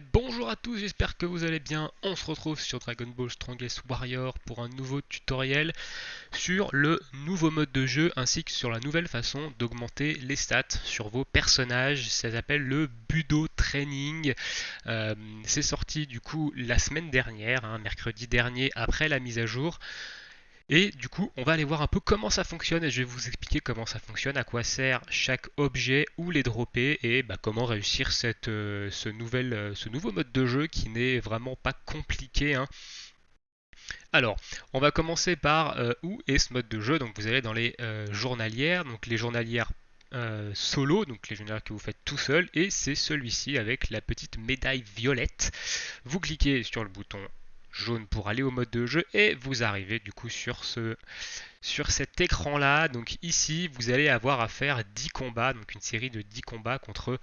Bonjour à tous, j'espère que vous allez bien. On se retrouve sur Dragon Ball Strongest Warrior pour un nouveau tutoriel sur le nouveau mode de jeu ainsi que sur la nouvelle façon d'augmenter les stats sur vos personnages. Ça s'appelle le Budo Training. Euh, c'est sorti du coup la semaine dernière, mercredi dernier après la mise à jour. Et du coup, on va aller voir un peu comment ça fonctionne et je vais vous expliquer comment ça fonctionne, à quoi sert chaque objet, où les dropper et comment réussir ce nouveau mode de jeu qui n'est vraiment pas compliqué, hein. Alors, on va commencer par où est ce mode de jeu. Donc, vous allez dans les journalières, donc les journalières solo, donc les journalières que vous faites tout seul, et c'est celui-ci avec la petite médaille violette. Vous cliquez sur le bouton jaune pour aller au mode de jeu et vous arrivez du coup sur cet écran là. Donc ici vous allez avoir à faire 10 combats, donc une série de 10 combats contre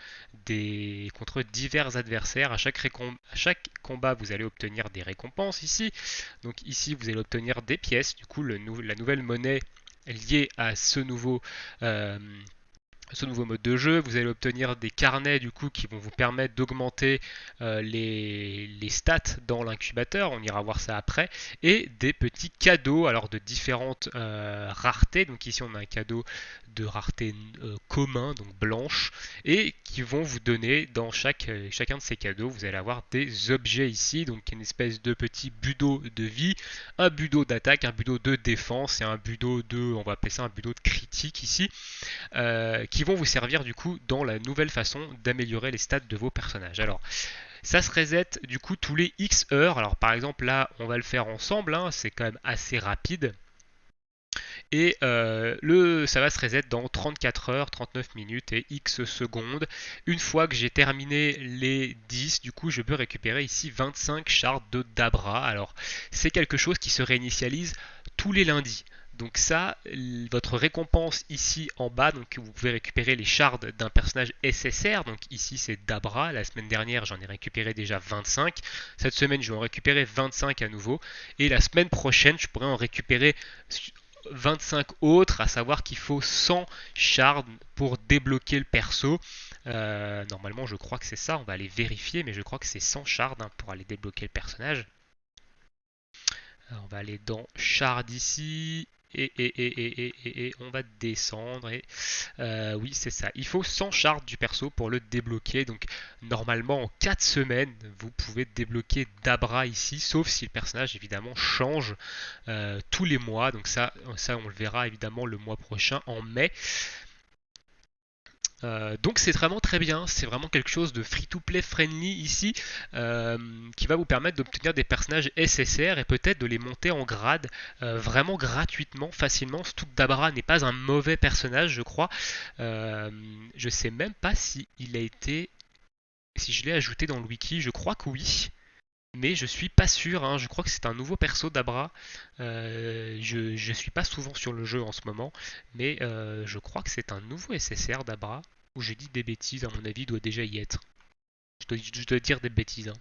divers adversaires. À chaque combat vous allez obtenir des récompenses ici. Donc ici vous allez obtenir des pièces, du coup la nouvelle monnaie liée à ce nouveau mode de jeu. Vous allez obtenir des carnets du coup qui vont vous permettre d'augmenter les stats dans l'incubateur, on ira voir ça après, et des petits cadeaux alors de différentes raretés. Donc ici on a un cadeau de rareté commun, donc blanche, et qui vont vous donner dans chacun de ces cadeaux, vous allez avoir des objets ici, donc une espèce de petit budo de vie, un budo d'attaque, un budo de défense et un budo de, on va appeler ça un budo de critique ici, qui vont vous servir du coup dans la nouvelle façon d'améliorer les stats de vos personnages. Alors, ça se reset du coup tous les X heures. Alors, par exemple, là, on va le faire ensemble, hein, c'est quand même assez rapide. Et ça va se reset dans 34 heures, 39 minutes et X secondes. Une fois que j'ai terminé les 10, du coup, je peux récupérer ici 25 shards de Dabra. Alors, c'est quelque chose qui se réinitialise tous les lundis. Donc ça, votre récompense ici en bas, donc vous pouvez récupérer les shards d'un personnage SSR, donc ici c'est Dabra, la semaine dernière j'en ai récupéré déjà 25, cette semaine je vais en récupérer 25 à nouveau, et la semaine prochaine je pourrais en récupérer 25 autres, à savoir qu'il faut 100 shards pour débloquer le perso. Normalement, je crois que c'est ça, on va aller vérifier, mais je crois que c'est 100 shards pour aller débloquer le personnage. Alors, on va aller dans shard ici. Et on va descendre oui c'est ça, il faut 100 shards du perso pour le débloquer. Donc normalement en 4 semaines vous pouvez débloquer Dabra ici, sauf si le personnage évidemment change tous les mois. Donc ça on le verra évidemment le mois prochain en mai. Donc c'est vraiment très bien, c'est vraiment quelque chose de free-to-play friendly ici, qui va vous permettre d'obtenir des personnages SSR et peut-être de les monter en grade vraiment gratuitement, facilement. Surtout que Dabra n'est pas un mauvais personnage, je crois. Je sais même pas si il a été, si je l'ai ajouté dans le wiki, je crois que oui. Mais je suis pas sûr, hein. Je crois que c'est un nouveau perso Dabra. Je suis pas souvent sur le jeu en ce moment, mais je crois que c'est un nouveau SSR Dabra. Ou je dis des bêtises, à mon avis, il doit déjà y être. Je dois dire des bêtises, hein.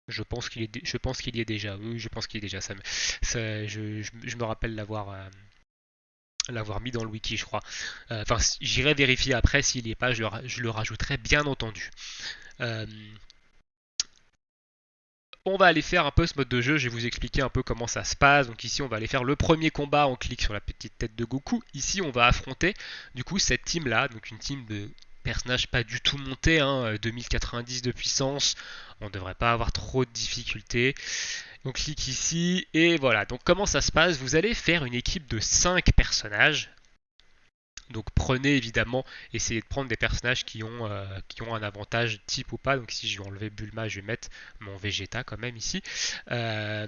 Je pense qu'il y est déjà. Oui, je pense qu'il y est déjà. Je me rappelle l'avoir mis dans le wiki, je crois. Enfin, j'irai vérifier après s'il n'y est pas. Je le rajouterai, bien entendu. Euh, On va aller faire un peu ce mode de jeu, je vais vous expliquer un peu comment ça se passe. Donc ici on va aller faire le premier combat, on clique sur la petite tête de Goku. Ici on va affronter du coup cette team là, donc une team de personnages pas du tout montés, 2090 de puissance, on ne devrait pas avoir trop de difficultés. On clique ici et voilà, donc comment ça se passe? Vous allez faire une équipe de 5 personnages. Donc prenez évidemment, essayez de prendre des personnages qui ont un avantage type ou pas. Donc si je vais enlever Bulma, je vais mettre mon Vegeta quand même ici. Euh,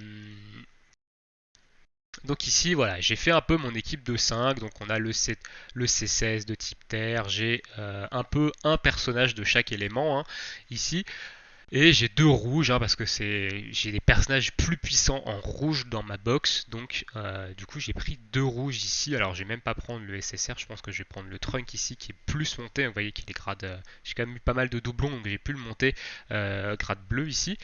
donc ici, voilà, j'ai fait un peu mon équipe de 5. Donc on a le C16 de type Terre. J'ai un peu un personnage de chaque élément, ici. Et j'ai deux rouges, parce que j'ai des personnages plus puissants en rouge dans ma box. Donc du coup j'ai pris deux rouges ici. Alors je vais même pas prendre le SSR, je pense que je vais prendre le Trunk ici qui est plus monté. Vous voyez qu'il est grade... j'ai quand même eu pas mal de doublons, donc j'ai pu le monter grade bleu ici.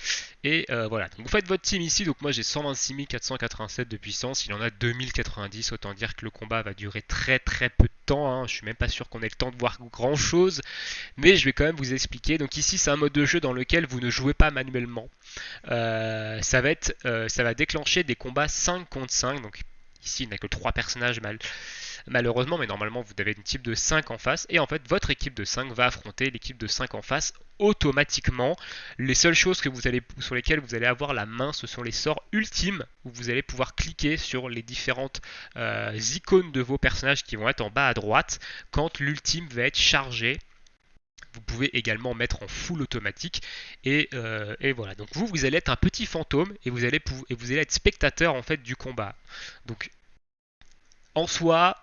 Et voilà, donc vous faites votre team ici. Donc moi j'ai 126 487 de puissance, il en a 2090. Autant dire que le combat va durer très très peu de temps, Je suis même pas sûr qu'on ait le temps de voir grand chose. mais je vais quand même vous expliquer. Donc ici c'est un mode de jeu dans lequel vous ne jouez pas manuellement. Ça va déclencher des combats 5 contre 5. Donc ici il n'y a que 3 personnages malheureusement, mais normalement vous avez une équipe de 5 en face, et en fait votre équipe de 5 va affronter l'équipe de 5 en face automatiquement. Les seules choses sur lesquelles vous allez avoir la main, ce sont les sorts ultimes, où vous allez pouvoir cliquer sur les différentes icônes de vos personnages qui vont être en bas à droite quand l'ultime va être chargé. Vous pouvez également mettre en full automatique et voilà. Donc vous allez être un petit fantôme et vous allez être spectateur en fait du combat. Donc en soi,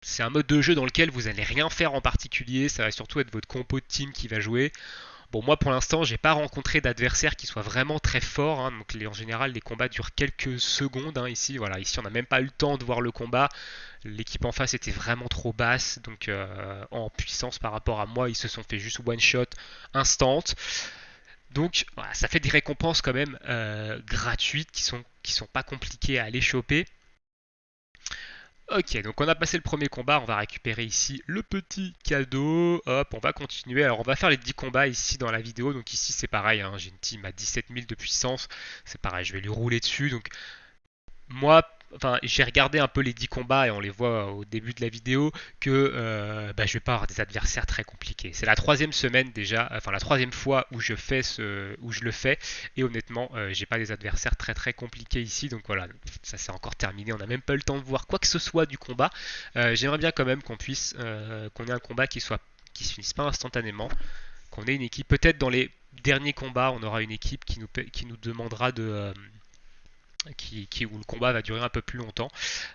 c'est un mode de jeu dans lequel vous n'allez rien faire en particulier, ça va surtout être votre compo de team qui va jouer. Bon, moi pour l'instant, j'ai pas rencontré d'adversaire qui soit vraiment très fort. Hein, donc en général, les combats durent quelques secondes. Hein, ici, voilà, ici on n'a même pas eu le temps de voir le combat. L'équipe en face était vraiment trop basse, donc en puissance par rapport à moi, ils se sont fait juste one shot instant. Donc voilà, ça fait des récompenses quand même gratuites qui sont pas compliquées à aller choper. Ok, donc on a passé le premier combat, on va récupérer ici le petit cadeau, hop, on va continuer. Alors on va faire les 10 combats ici dans la vidéo, donc ici c'est pareil, hein, j'ai une team à 17 000 de puissance, c'est pareil, je vais lui rouler dessus, donc moi, enfin, j'ai regardé un peu les 10 combats et on les voit au début de la vidéo que je vais pas avoir des adversaires très compliqués. C'est la troisième semaine déjà, enfin la troisième fois où où je le fais et honnêtement, j'ai pas des adversaires très très compliqués ici. Donc voilà, ça c'est encore terminé. On n'a même pas eu le temps de voir quoi que ce soit du combat. J'aimerais bien quand même qu'on ait un combat qui se finisse pas instantanément, qu'on ait une équipe. Peut-être dans les derniers combats, on aura une équipe qui nous demandera où le combat va durer un peu plus longtemps.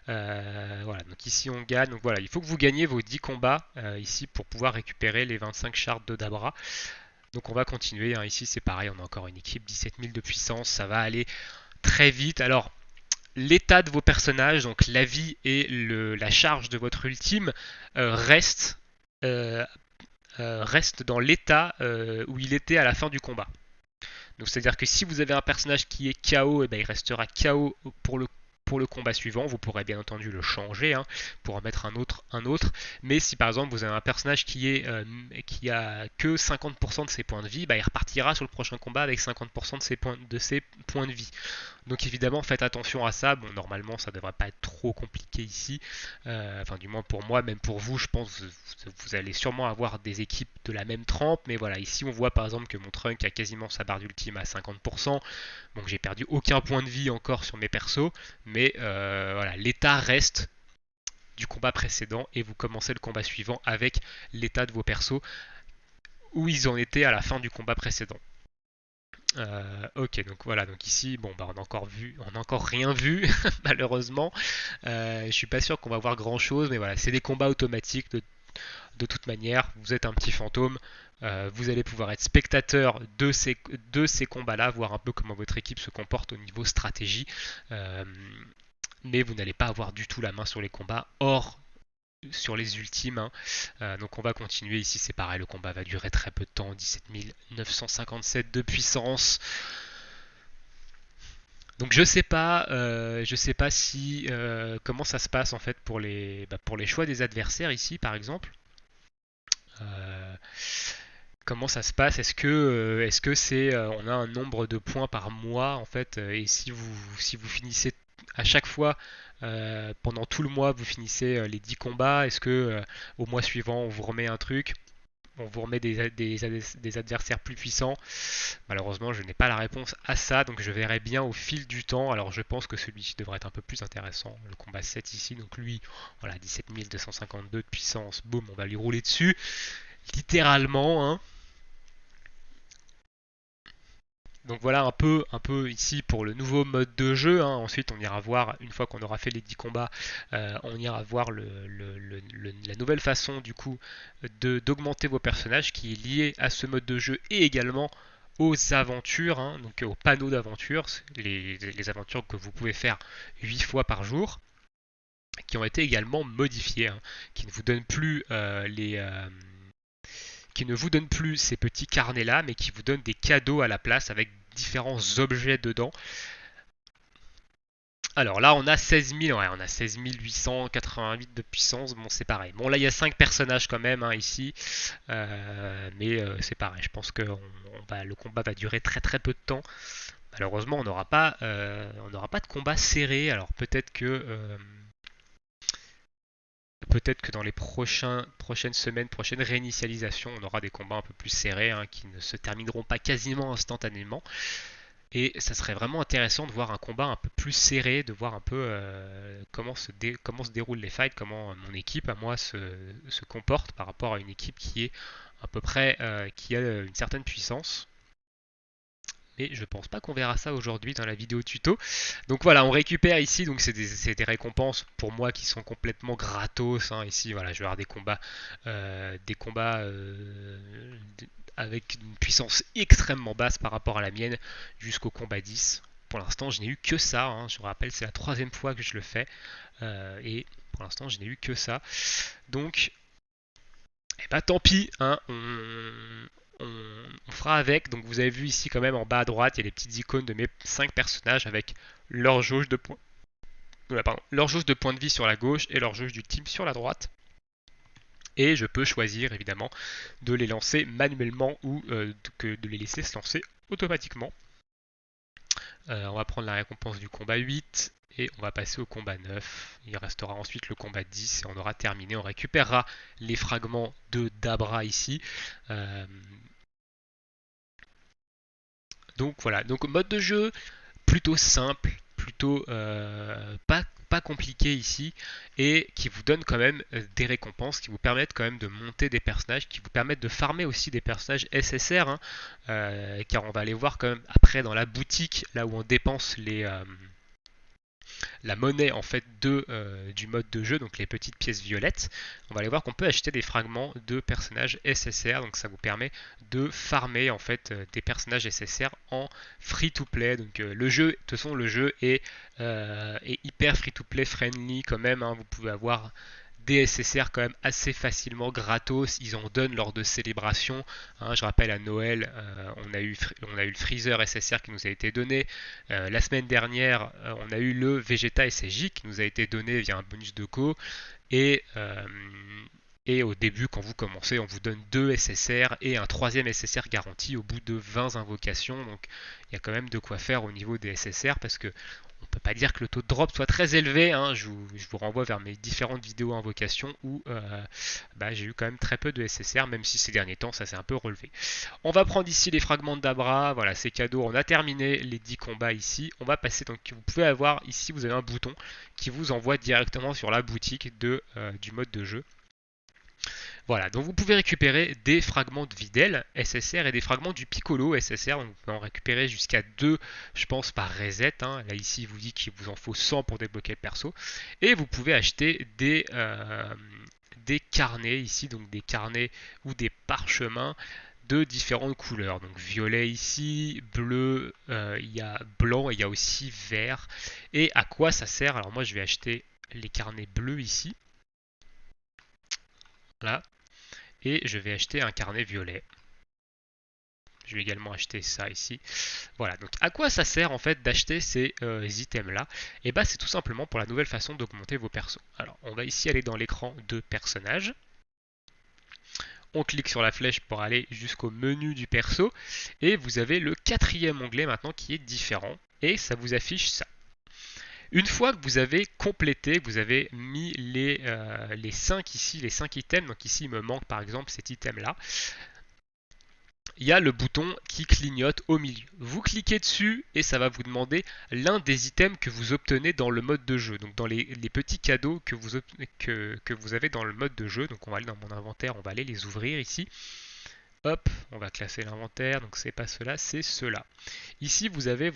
Voilà, donc ici on gagne. Donc voilà, il faut que vous gagnez vos 10 combats ici pour pouvoir récupérer les 25 shards de Dabra. Donc on va continuer. Hein. Ici c'est pareil, on a encore une équipe 17 000 de puissance. Ça va aller très vite. Alors l'état de vos personnages, donc la vie et la charge de votre ultime euh, reste dans l'état où il était à la fin du combat. Donc c'est-à-dire que si vous avez un personnage qui est KO, et ben il restera KO pour le combat suivant. Vous pourrez bien entendu le changer hein, pour en mettre un autre. Mais si par exemple vous avez un personnage qui a que 50% de ses points de vie, bah, il repartira sur le prochain combat avec 50% de ses points de vie. Donc évidemment faites attention à ça. Bon normalement ça devrait pas être trop compliqué ici. Enfin du moins pour moi, même pour vous, je pense que vous allez sûrement avoir des équipes de la même trempe. Mais voilà, ici on voit par exemple que mon Trunk a quasiment sa barre d'ultime à 50%. Donc j'ai perdu aucun point de vie encore sur mes persos. Mais voilà, l'état reste du combat précédent et vous commencez le combat suivant avec l'état de vos persos où ils en étaient à la fin du combat précédent. Ok, donc voilà, donc ici, bon, bah, on a encore rien vu, malheureusement. Je suis pas sûr qu'on va voir grand chose, mais voilà, c'est des combats automatiques de toute manière. Vous êtes un petit fantôme, vous allez pouvoir être spectateur de ces combats-là, voir un peu comment votre équipe se comporte au niveau stratégie. Mais vous n'allez pas avoir du tout la main sur les combats, hors sur les ultimes. Hein. Donc on va continuer ici, c'est pareil, le combat va durer très peu de temps, 17 957 de puissance. Donc je sais pas si comment ça se passe en fait pour pour les choix des adversaires ici par exemple. Euh, Comment ça se passe? Est-ce que c'est on a un nombre de points par mois en fait et si vous finissez à chaque fois pendant tout le mois vous finissez les 10 combats, est-ce que au mois suivant on vous remet un truc? On vous remet des adversaires plus puissants. Malheureusement, je n'ai pas la réponse à ça, donc je verrai bien au fil du temps. Alors, je pense que celui-ci devrait être un peu plus intéressant. Le combat 7 ici, donc lui, voilà, 17 252 de puissance. Boum, on va lui rouler dessus. Littéralement, hein. Donc voilà un peu ici pour le nouveau mode de jeu. Hein. Ensuite, on ira voir, une fois qu'on aura fait les 10 combats, on ira voir la nouvelle façon du coup d'augmenter vos personnages qui est liée à ce mode de jeu et également aux aventures, hein, donc aux panneaux d'aventures, les aventures que vous pouvez faire 8 fois par jour, qui ont été également modifiées, hein, qui ne vous donnent plus qui ne vous donne plus ces petits carnets là, mais qui vous donne des cadeaux à la place avec différents objets dedans. Alors là, on a 16 000, ouais, on a 16 888 de puissance. Bon, c'est pareil. Bon, là, il y a 5 personnages quand même hein, ici. Mais c'est pareil. Je pense que le combat va durer très très peu de temps. Malheureusement, on n'aura pas de combat serré. Alors peut-être que dans les prochaines semaines, prochaines réinitialisations, on aura des combats un peu plus serrés hein, qui ne se termineront pas quasiment instantanément. Et ça serait vraiment intéressant de voir un combat un peu plus serré, de voir un peu comment se déroulent les fights, comment mon équipe à moi se comporte par rapport à une équipe qui est à peu près qui a une certaine puissance. Mais je pense pas qu'on verra ça aujourd'hui dans la vidéo tuto. Donc voilà, on récupère ici, donc c'est des récompenses pour moi qui sont complètement gratos. Hein. Ici, voilà, je vais avoir des combats avec une puissance extrêmement basse par rapport à la mienne jusqu'au combat 10. Pour l'instant, je n'ai eu que ça. Hein. Je vous rappelle, c'est la 3e fois que je le fais. Et pour l'instant, je n'ai eu que ça. Donc, eh ben, tant pis. Hein. On fera avec. Donc, vous avez vu ici, quand même, en bas à droite, il y a les petites icônes de mes 5 personnages avec leur jauge de points. Leur jauge de points de vie sur la gauche et leur jauge du team sur la droite. Et je peux choisir évidemment de les lancer manuellement ou de les laisser se lancer automatiquement. On va prendre la récompense du combat 8 et on va passer au combat 9. Il restera ensuite le combat 10 et on aura terminé. On récupérera les fragments de Dabra ici. Donc voilà, donc mode de jeu plutôt simple, plutôt pas compliqué ici, et qui vous donne quand même des récompenses, qui vous permettent quand même de monter des personnages, qui vous permettent de farmer aussi des personnages SSR, hein, car on va aller voir quand même après dans la boutique, là où on dépense la monnaie en fait du mode de jeu, donc les petites pièces violettes, on va aller voir qu'on peut acheter des fragments de personnages SSR, donc ça vous permet de farmer en fait des personnages SSR en free to play. Donc le jeu, de toute façon le jeu est hyper free to play friendly quand même, hein. Vous pouvez avoir des SSR quand même assez facilement gratos, ils en donnent lors de célébrations. Hein, je rappelle à Noël, on a eu le Freezer SSR qui nous a été donné. La semaine dernière, on a eu le Vegeta SSJ qui nous a été donné via un bonus de co. Et, au début, quand vous commencez, on vous donne 2 SSR et un 3e SSR garanti au bout de 20 invocations. Donc il y a quand même de quoi faire au niveau des SSR parce que on peut pas dire que le taux de drop soit très élevé. Hein. Je vous renvoie vers mes différentes vidéos invocations où j'ai eu quand même très peu de SSR, même si ces derniers temps ça s'est un peu relevé. On va prendre ici les fragments de Dabra. Voilà, c'est cadeau. On a terminé les 10 combats ici. On va passer. Donc vous pouvez avoir ici, vous avez un bouton qui vous envoie directement sur la boutique du mode de jeu. Voilà, donc vous pouvez récupérer des fragments de Videl SSR et des fragments du Piccolo SSR. Donc vous pouvez en récupérer jusqu'à 2, je pense, par reset. Hein. Là, ici, il vous dit qu'il vous en faut 100 pour débloquer le perso. Et vous pouvez acheter des carnets ici, donc des carnets ou des parchemins de différentes couleurs. Donc violet ici, bleu, il y a blanc et il y a aussi vert. Et à quoi ça sert? Alors moi, je vais acheter les carnets bleus ici. Là. Et je vais acheter un carnet violet. Je vais également acheter ça ici. Voilà, donc à quoi ça sert en fait d'acheter ces items là? Et bah c'est tout simplement pour la nouvelle façon d'augmenter vos persos. Alors on va ici aller dans l'écran de personnages. On clique sur la flèche pour aller jusqu'au menu du perso. Et vous avez le 4e onglet maintenant qui est différent. Et ça vous affiche ça. Une fois que vous avez complété, vous avez mis les 5 ici, les 5 items, donc ici il me manque par exemple cet item là, il y a le bouton qui clignote au milieu. Vous cliquez dessus et ça va vous demander l'un des items que vous obtenez dans le mode de jeu, donc dans les petits cadeaux que vous avez dans le mode de jeu. Donc on va aller dans mon inventaire, on va aller les ouvrir ici. Hop, on va classer l'inventaire, donc c'est pas cela, c'est cela. Ici vous avez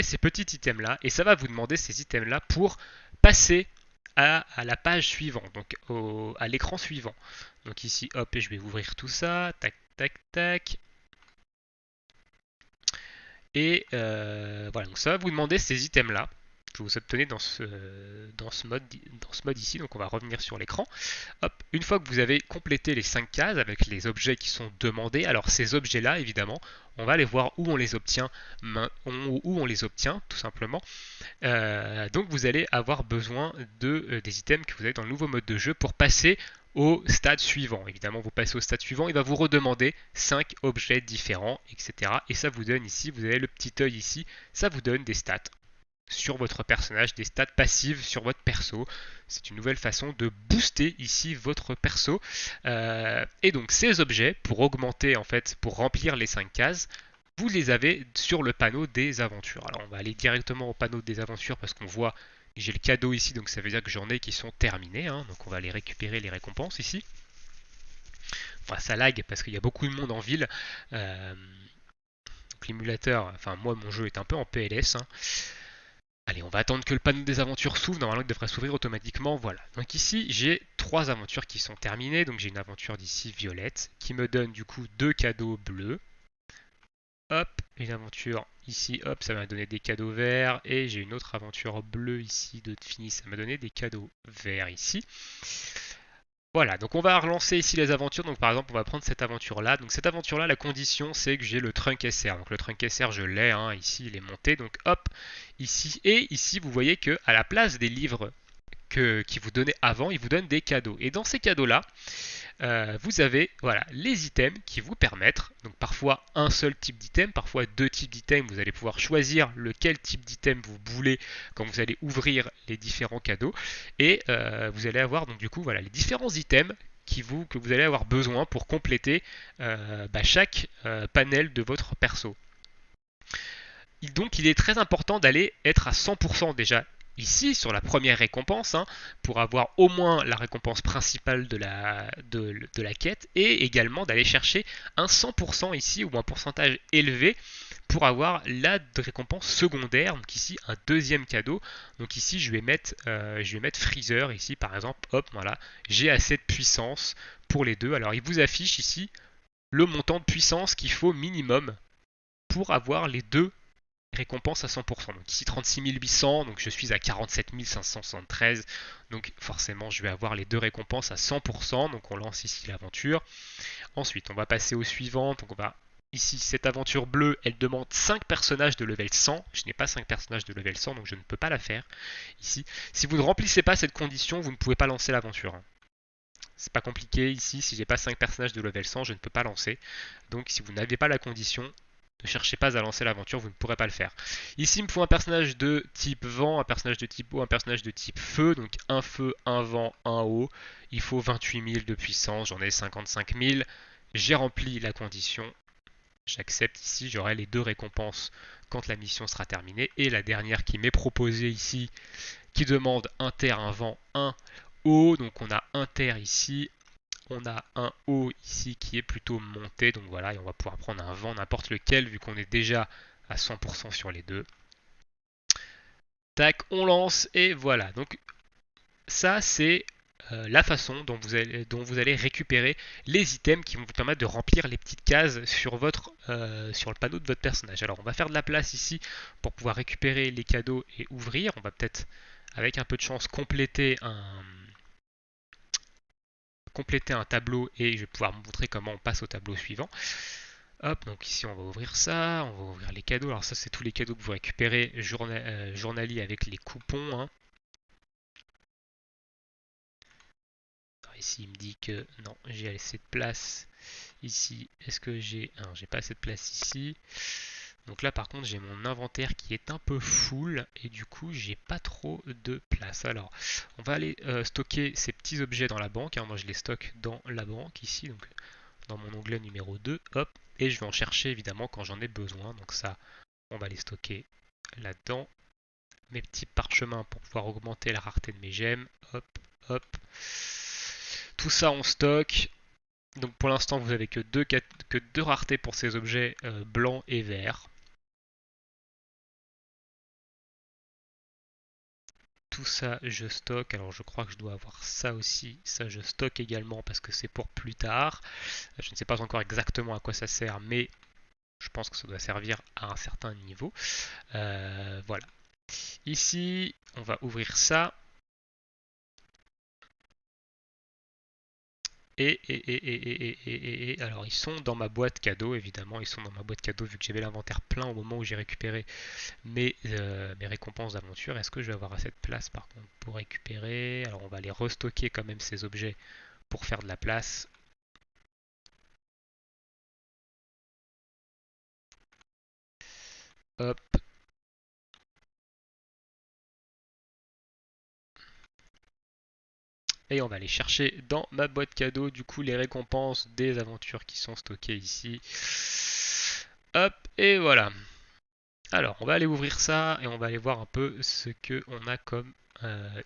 ces petits items là, et ça va vous demander ces items là pour passer à la page suivante, donc à l'écran suivant. Donc ici, hop, je vais ouvrir tout ça, tac, tac, tac. Et voilà, donc ça va vous demander ces items là. que vous obtenez dans ce mode ici. Donc on va revenir sur l'écran. Hop, une fois que vous avez complété les 5 cases avec les objets qui sont demandés, alors ces objets-là, évidemment, on va aller voir où on les obtient, tout simplement. Donc vous allez avoir besoin des items que vous avez dans le nouveau mode de jeu pour passer au stade suivant. Évidemment, vous passez au stade suivant, il va vous redemander 5 objets différents, etc. Et ça vous donne ici, vous avez le petit œil ici, ça vous donne des stats sur votre personnage, des stats passives sur votre perso. C'est une nouvelle façon de booster ici votre perso. Et donc ces objets, pour augmenter en fait, pour remplir les 5 cases, vous les avez sur le panneau des aventures. Alors on va aller directement au panneau des aventures parce qu'on voit que j'ai le cadeau ici, donc ça veut dire que j'en ai qui sont terminés. Donc on va aller récupérer les récompenses ici. Enfin, ça lag parce qu'il y a beaucoup de monde en ville. Donc l'émulateur, enfin moi mon jeu est un peu en PLS. Allez, on va attendre que le panneau des aventures s'ouvre. Normalement, il devrait s'ouvrir automatiquement. Voilà. Donc ici, j'ai 3 aventures qui sont terminées. Donc j'ai une aventure d'ici violette qui me donne du coup 2 cadeaux bleus. Hop, une aventure ici, hop, ça m'a donné des cadeaux verts. Et j'ai une autre aventure bleue ici de fini, ça m'a donné des cadeaux verts ici. Voilà, donc on va relancer ici les aventures. Donc par exemple, on va prendre cette aventure-là. Donc cette aventure-là, la condition, c'est que j'ai le trunk SR. Donc le trunk SR, je l'ai, ici, il est monté. Donc hop, ici. Et ici, vous voyez que à la place des livres qui vous donnaient avant, il vous donne des cadeaux. Et dans ces cadeaux-là, vous avez voilà, les items qui vous permettent, donc parfois un seul type d'item, parfois 2 types d'items, vous allez pouvoir choisir lequel type d'item vous voulez quand vous allez ouvrir les différents cadeaux, et vous allez avoir donc du coup voilà, les différents items que vous allez avoir besoin pour compléter chaque panel de votre perso. Donc il est très important d'aller être à 100% déjà ici sur la première récompense pour avoir au moins la récompense principale de la quête et également d'aller chercher un 100% ici ou un pourcentage élevé pour avoir la récompense secondaire. Donc ici un deuxième cadeau. Donc ici je vais mettre Freezer ici par exemple. Hop, voilà, j'ai assez de puissance pour les deux. Alors il vous affiche ici le montant de puissance qu'il faut minimum pour avoir les deux récompense à 100%. Donc ici 36 800, donc je suis à 47 573. Donc forcément je vais avoir les deux récompenses à 100%. Donc on lance ici l'aventure. Ensuite on va passer au suivant. Donc on va ici cette aventure bleue, elle demande 5 personnages de level 100. Je n'ai pas 5 personnages de level 100 donc je ne peux pas la faire ici. Si vous ne remplissez pas cette condition, vous ne pouvez pas lancer l'aventure. C'est pas compliqué ici, si j'ai pas 5 personnages de level 100, je ne peux pas lancer. Donc si vous n'avez pas la condition, ne cherchez pas à lancer l'aventure, vous ne pourrez pas le faire. Ici, il me faut un personnage de type vent, un personnage de type eau, un personnage de type feu. Donc un feu, un vent, un eau. Il faut 28 000 de puissance, j'en ai 55 000. J'ai rempli la condition. J'accepte ici, j'aurai les deux récompenses quand la mission sera terminée. Et la dernière qui m'est proposée ici, qui demande un terre, un vent, un eau. Donc on a un terre ici. On a un haut ici qui est plutôt monté, donc voilà, et on va pouvoir prendre un vent n'importe lequel vu qu'on est déjà à 100% sur les deux. Tac, on lance et voilà. Donc ça c'est la façon dont vous allez récupérer les items qui vont vous permettre de remplir les petites cases sur le panneau de votre personnage. Alors on va faire de la place ici pour pouvoir récupérer les cadeaux et ouvrir. On va peut-être avec un peu de chance compléter un tableau et je vais pouvoir vous montrer comment on passe au tableau suivant. Hop, donc ici on va ouvrir ça, on va ouvrir les cadeaux. Alors ça c'est tous les cadeaux que vous récupérez journalier avec les coupons. Alors ici il me dit que non, j'ai assez de place ici. Est-ce que j'ai... Non, j'ai pas assez de place ici. Donc là par contre j'ai mon inventaire qui est un peu full et du coup j'ai pas trop de place. Alors on va aller stocker ces petits objets dans la banque. Moi je les stocke dans la banque ici, donc dans mon onglet numéro 2. Hop, et je vais en chercher évidemment quand j'en ai besoin. Donc ça on va les stocker là-dedans. Mes petits parchemins pour pouvoir augmenter la rareté de mes gemmes. Hop, hop. Tout ça on stocke. Donc pour l'instant vous avez que deux raretés pour ces objets blancs et verts. Tout ça je stocke. Alors je crois que je dois avoir ça aussi. Ça je stocke également parce que c'est pour plus tard. Je ne sais pas encore exactement à quoi ça sert, mais je pense que ça doit servir à un certain niveau. Voilà. Ici, on va ouvrir ça. Alors ils sont dans ma boîte cadeau, évidemment, ils sont dans ma boîte cadeau vu que j'avais l'inventaire plein au moment où j'ai récupéré mes récompenses d'aventure. Est-ce que je vais avoir assez de place par contre pour récupérer? Alors on va aller restocker quand même ces objets pour faire de la place. Hop. Et on va aller chercher dans ma boîte cadeau du coup les récompenses des aventures qui sont stockées ici. Hop, et voilà. Alors, on va aller ouvrir ça et on va aller voir un peu ce qu'on a comme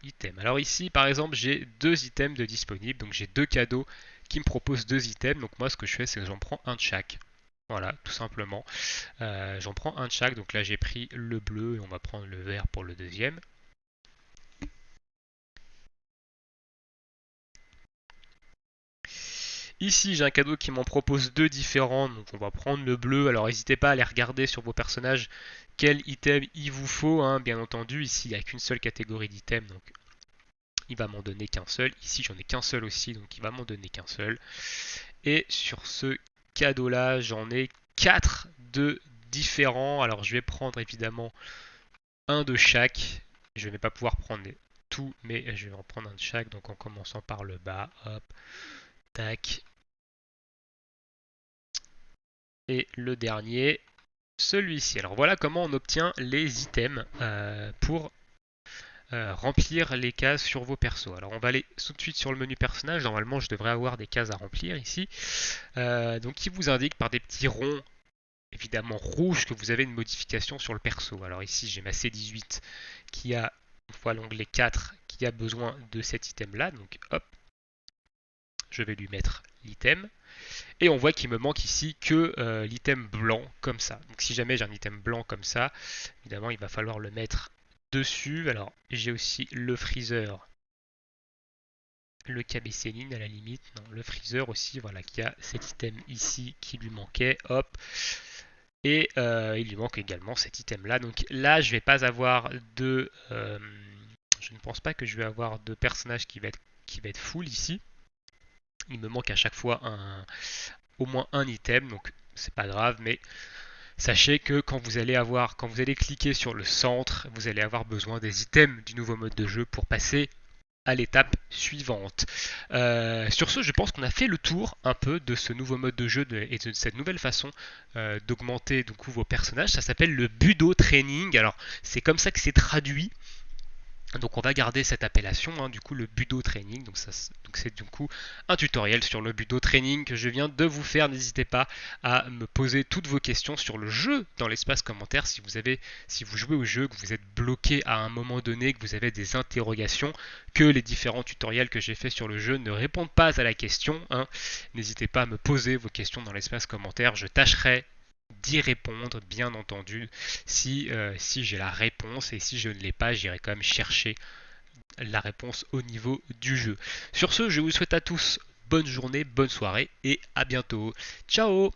item. Alors ici, par exemple, j'ai deux items de disponibles. Donc j'ai deux cadeaux qui me proposent deux items. Donc moi, ce que je fais, c'est que j'en prends un de chaque. Voilà, tout simplement. J'en prends un de chaque. Donc là, j'ai pris le bleu et on va prendre le vert pour le deuxième. Ici, j'ai un cadeau qui m'en propose deux différents, donc on va prendre le bleu. Alors n'hésitez pas à aller regarder sur vos personnages quel item il vous faut, hein. Bien entendu. Ici, il n'y a qu'une seule catégorie d'item, donc il va m'en donner qu'un seul. Ici, j'en ai qu'un seul aussi, donc il va m'en donner qu'un seul. Et sur ce cadeau-là, j'en ai 4 de différents. Alors je vais prendre évidemment un de chaque. Je ne vais pas pouvoir prendre tout, mais je vais en prendre un de chaque. Donc en commençant par le bas, hop, tac. Et le dernier, celui-ci. Alors voilà comment on obtient les items pour remplir les cases sur vos persos. Alors on va aller tout de suite sur le menu personnage. Normalement je devrais avoir des cases à remplir ici. Donc il vous indique par des petits ronds évidemment rouges que vous avez une modification sur le perso. Alors ici j'ai ma C18 qui a, une fois l'onglet 4, qui a besoin de cet item là. Donc hop, je vais lui mettre l'item. Et on voit qu'il me manque ici que l'item blanc comme ça. Donc si jamais j'ai un item blanc comme ça, évidemment il va falloir le mettre dessus. Alors j'ai aussi le freezer, le cabécéline à la limite, non, le freezer aussi, voilà, qui a cet item ici qui lui manquait, hop. Et il lui manque également cet item là. Donc là je vais pas avoir de... je ne pense pas que je vais avoir de personnage qui va être full ici. Il me manque à chaque fois au moins un item, donc c'est pas grave, mais sachez que quand vous allez cliquer sur le centre, vous allez avoir besoin des items du nouveau mode de jeu pour passer à l'étape suivante. Sur ce, je pense qu'on a fait le tour un peu de ce nouveau mode de jeu et de cette nouvelle façon d'augmenter du coup vos personnages. Ça s'appelle le Budo Training. Alors c'est comme ça que c'est traduit. Donc on va garder cette appellation, hein, du coup le Budo Training. Donc c'est du coup un tutoriel sur le Budo Training que je viens de vous faire. N'hésitez pas à me poser toutes vos questions sur le jeu dans l'espace commentaire si vous jouez au jeu, que vous êtes bloqué à un moment donné, que vous avez des interrogations, que les différents tutoriels que j'ai fait sur le jeu ne répondent pas à la question, hein. N'hésitez pas à me poser vos questions dans l'espace commentaire. Je tâcherai d'y répondre, bien entendu, si j'ai la réponse, et si je ne l'ai pas, j'irai quand même chercher la réponse au niveau du jeu. Sur ce, je vous souhaite à tous bonne journée, bonne soirée et à bientôt. Ciao!